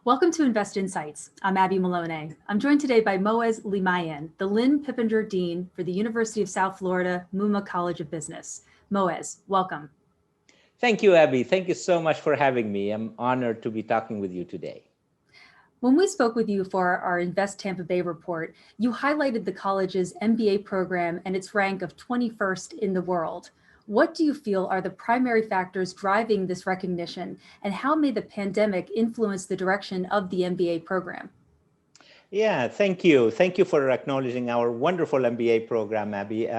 Welcome to Invest Insights. I'm Abby Malone. I'm joined today by Moez Limayem, the Lynn Pippinger Dean for the University of South Florida Muma College of Business. Moez, welcome. Thank you, Abby. Thank you so much for having me. I'm honored to be talking with you today. When we spoke with you for our Invest Tampa Bay report, you highlighted the college's MBA program and its rank of 21st in the world. What do you feel are the primary factors driving this recognition, and how may the pandemic influence the direction of the MBA program? Yeah, thank you. Thank you for acknowledging our wonderful MBA program, Abby.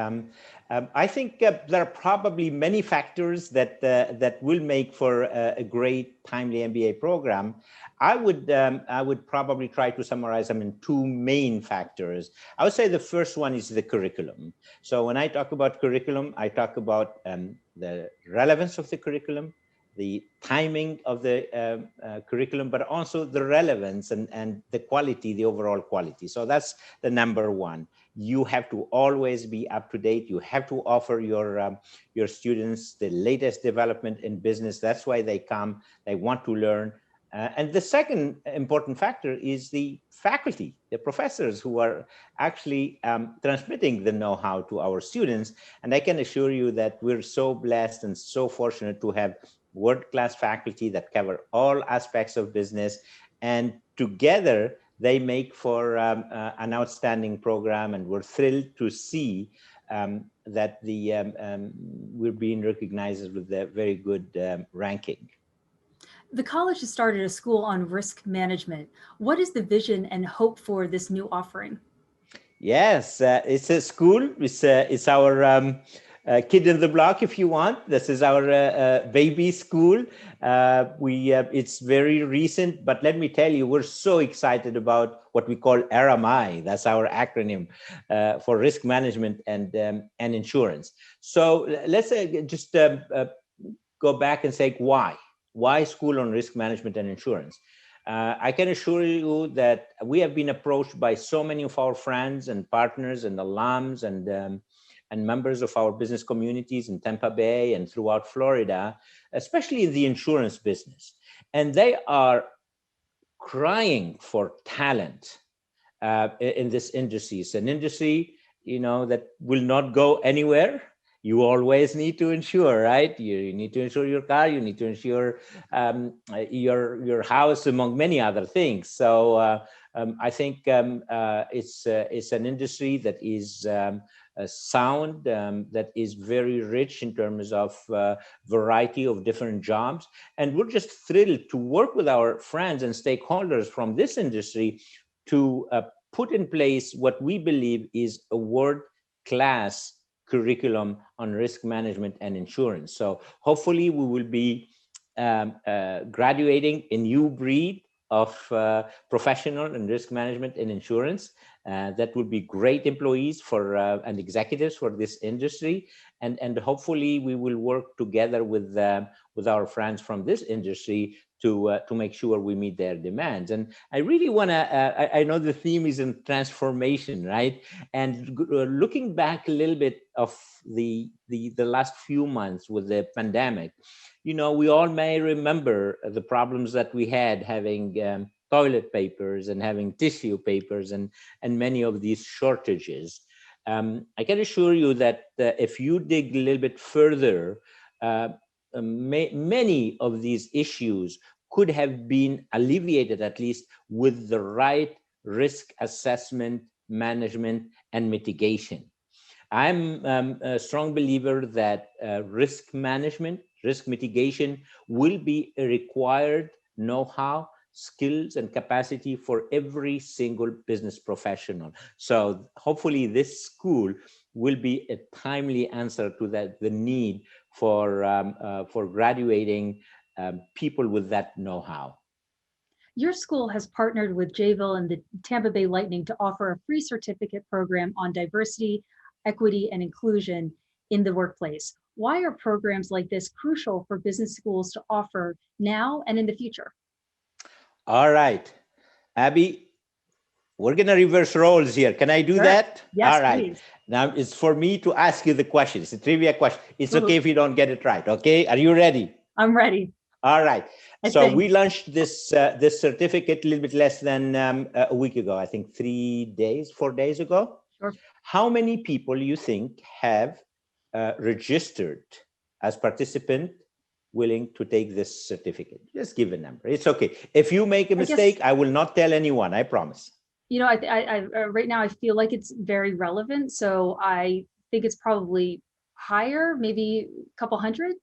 I think there are probably many factors that will make for a great, timely MBA program. I would probably try to summarize them in two main factors. I would say the first one is the curriculum. So when I talk about curriculum, I talk about the relevance of the curriculum, the timing of the curriculum, but also the relevance and the quality, the overall quality. So that's the number one. You have to always be up to date. You have to offer your students the latest development in business. That's why they come. They want to learn. And the second important factor is the faculty, the professors who are actually transmitting the know-how to our students. And I can assure you that we're so blessed and so fortunate to have world-class faculty that cover all aspects of business. And together, they make for an outstanding program. And we're thrilled to see that we're being recognized with a very good ranking. The college has started a school on risk management. What is the vision and hope for this new offering? Yes, it's a school. It's our kid in the block, if you want. This is our baby school. It's very recent, but let me tell you, we're so excited about what we call RMI. That's our acronym for risk management and insurance. So let's just go back and say why. Why school on risk management and insurance? I can assure you that we have been approached by so many of our friends and partners and alums and members of our business communities in Tampa Bay and throughout Florida, especially in the insurance business. And they are crying for talent in this industry. It's an industry, that will not go anywhere. You always need to insure, right? You need to insure your car. You need to insure your house, among many other things. So I think it's an industry that is sound, that is very rich in terms of variety of different jobs. And we're just thrilled to work with our friends and stakeholders from this industry to put in place what we believe is a world-class curriculum on risk management and insurance. So hopefully we will be graduating a new breed of professional in risk management and insurance that will be great employees for and executives for this industry. And hopefully we will work together with our friends from this industry to make sure we meet their demands. And I really want to, I know the theme is in transformation, right? And looking back a little bit of the last few months with the pandemic, we all may remember the problems that we had having toilet papers and having tissue papers and many of these shortages. I can assure you that if you dig a little bit further, many of these issues could have been alleviated, at least with the right risk assessment, management, and mitigation. I'm a strong believer that risk management, risk mitigation will be a required know-how, skills, and capacity for every single business professional. So hopefully this school will be a timely answer to the need for graduating people with that know-how. Your school has partnered with Jayville and the Tampa Bay Lightning to offer a free certificate program on diversity, equity, and inclusion in the workplace. Why are programs like this crucial for business schools to offer now and in the future? All right, Abby, we're going to reverse roles here. Can I do that? Yes, all right. Please. Now it's for me to ask you the question. It's a trivia question. It's okay if you don't get it right. Okay. Are you ready? I'm ready. All right. I So think. we launched this certificate a little bit less than a week ago. I think 4 days ago. Sure. How many people you think have registered as participant willing to take this certificate? Just give a number. It's okay. If you make a I guess, mistake, I will not tell anyone. I promise. you know, right now I feel like it's very relevant. So I think it's probably higher, maybe a couple hundred.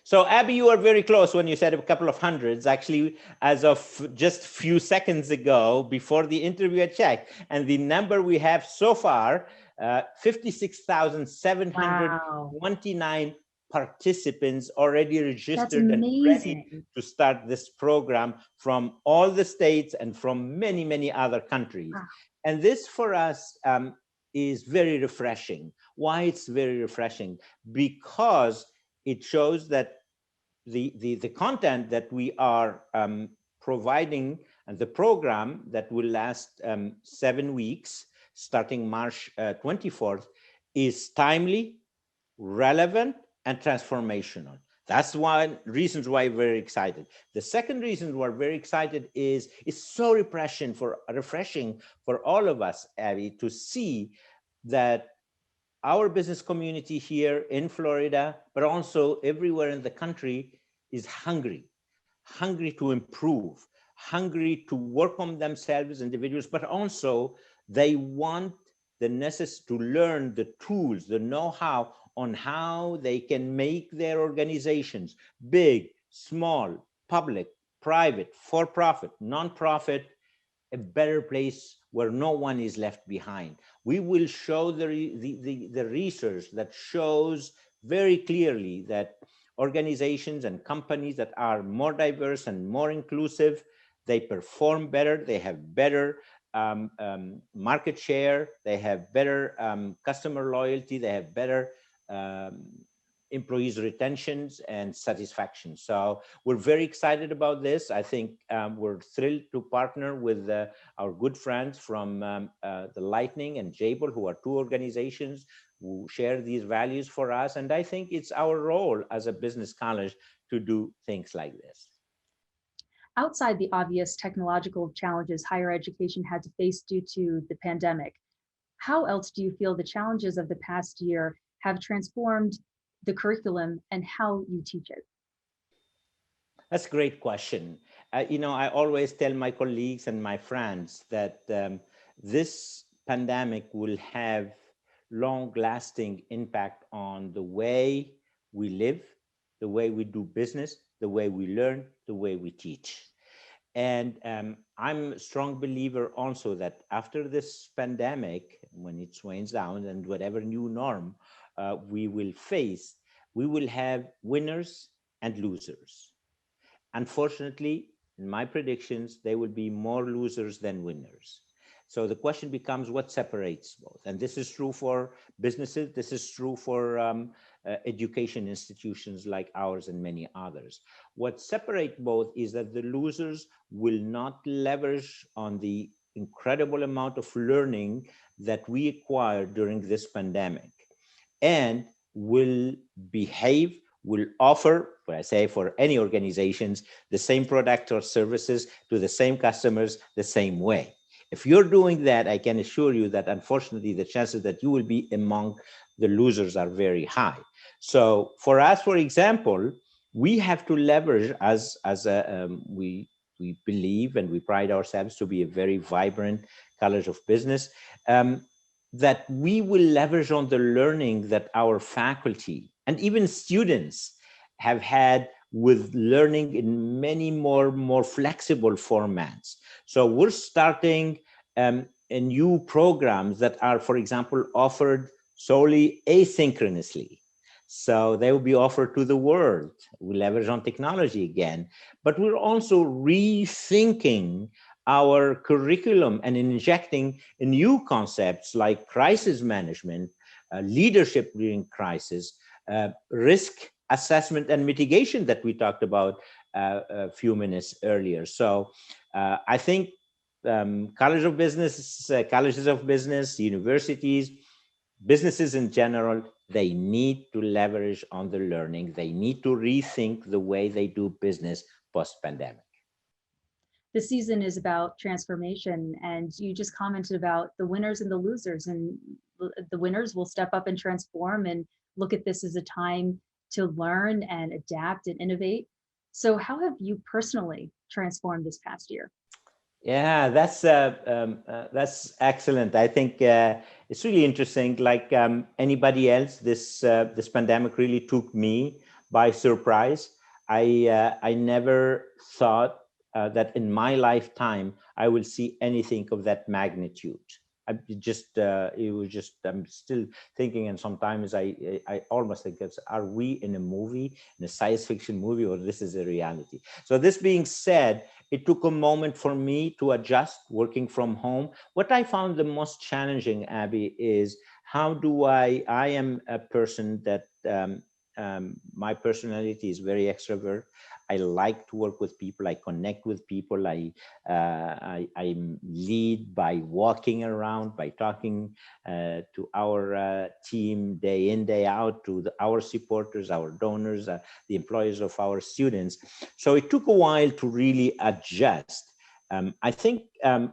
So Abby, you are very close when you said a couple of hundreds. Actually, as of just a few seconds ago, before the interview, I checked, and the number we have so far, 56,729 participants already That's registered and ready amazing. to start this program from all the states and from many, many other countries. Wow. And this for us is very refreshing. Why it's very refreshing? Because it shows that the content that we are providing and the program that will last 7 weeks, starting March 24th, is timely, relevant, and transformational. That's one reasons why we're very excited. The second reason we're very excited is it's so refreshing for all of us, Abby, to see that our business community here in Florida, but also everywhere in the country, is hungry to improve, hungry to work on themselves as individuals, but also they want to learn the tools, the know-how on how they can make their organizations, big, small, public, private, for-profit, non-profit, a better place where no one is left behind. We will show the research that shows very clearly that organizations and companies that are more diverse and more inclusive, they perform better, they have better market share, they have better customer loyalty, they have better um, employees retentions and satisfaction. So we're very excited about this. I think we're thrilled to partner with our good friends from the Lightning and Jabil, who are two organizations who share these values for us. And I think it's our role as a business college to do things like this. Outside the obvious technological challenges higher education had to face due to the pandemic, how else do you feel the challenges of the past year have transformed the curriculum and how you teach it? That's a great question. I always tell my colleagues and my friends that this pandemic will have long-lasting impact on the way we live, the way we do business, the way we learn, the way we teach. And I'm a strong believer also that after this pandemic, when it wanes down and whatever new norm we will face, we will have winners and losers. Unfortunately, in my predictions, there will be more losers than winners. So the question becomes what separates both. And this is true for businesses. This is true for education institutions like ours and many others. What separates both is that the losers will not leverage on the incredible amount of learning that we acquired during this pandemic and will behave, will offer, what I say for any organizations, the same product or services to the same customers the same way. If you're doing that, I can assure you that unfortunately the chances that you will be among the losers are very high. So for us, for example, we have to leverage we believe and we pride ourselves to be a very vibrant college of business. That we will leverage on the learning that our faculty and even students have had with learning in many more flexible formats. So we're starting a new programs that are, for example, offered solely asynchronously. So they will be offered to the world. We leverage on technology again, but we're also rethinking our curriculum and injecting new concepts like crisis management, leadership during crisis, risk assessment and mitigation that we talked about a few minutes earlier. So I think colleges of business, universities, businesses in general, they need to leverage on the learning. They need to rethink the way they do business post-pandemic. This season is about transformation, and you just commented about the winners and the losers, and the winners will step up and transform and look at this as a time to learn and adapt and innovate. So how have you personally transformed this past year? Yeah, that's excellent. I think it's really interesting. Like anybody else, this pandemic really took me by surprise. I never thought that in my lifetime I will see anything of that magnitude. It was just, I'm still thinking, and sometimes I almost think are we in a movie, in a science fiction movie, or this is a reality? So this being said, it took a moment for me to adjust working from home. What I found the most challenging, Abby, is how do I am a person that my personality is very extrovert. I like to work with people. I connect with people. I lead by walking around, by talking to our team day in, day out, to our supporters, our donors, the employees of our students. So it took a while to really adjust. I think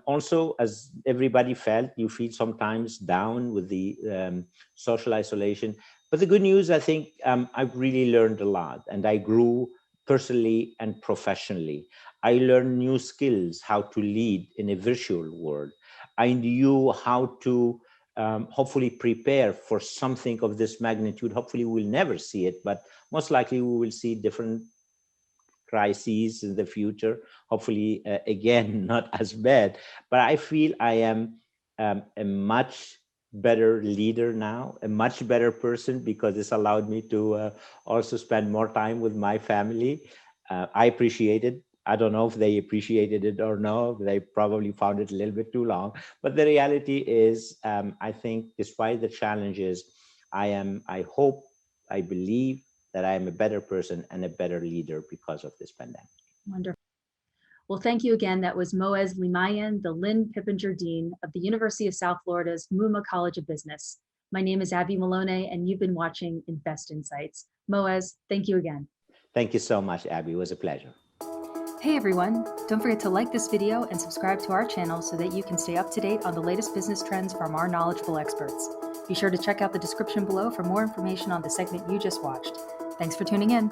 also, as everybody felt, you feel sometimes down with the social isolation. But the good news, I think I've really learned a lot, and I grew personally and professionally. I learned new skills, how to lead in a virtual world. I knew how to hopefully prepare for something of this magnitude. Hopefully we'll never see it, but most likely we will see different crises in the future. Hopefully, again, not as bad. But I feel I am a much better leader now, a much better person, because this allowed me to also spend more time with my family. I appreciate it. I don't know if they appreciated it or no. They probably found it a little bit too long. But the reality is, I think despite the challenges, I hope, I believe that I am a better person and a better leader because of this pandemic. Wonderful. Well, thank you again. That was Moez Limayem, the Lynn Pippinger Dean of the University of South Florida's Muma College of Business. My name is Abby Malone, and you've been watching Invest Insights. Moez, thank you again. Thank you so much, Abby. It was a pleasure. Hey everyone, don't forget to like this video and subscribe to our channel so that you can stay up to date on the latest business trends from our knowledgeable experts. Be sure to check out the description below for more information on the segment you just watched. Thanks for tuning in.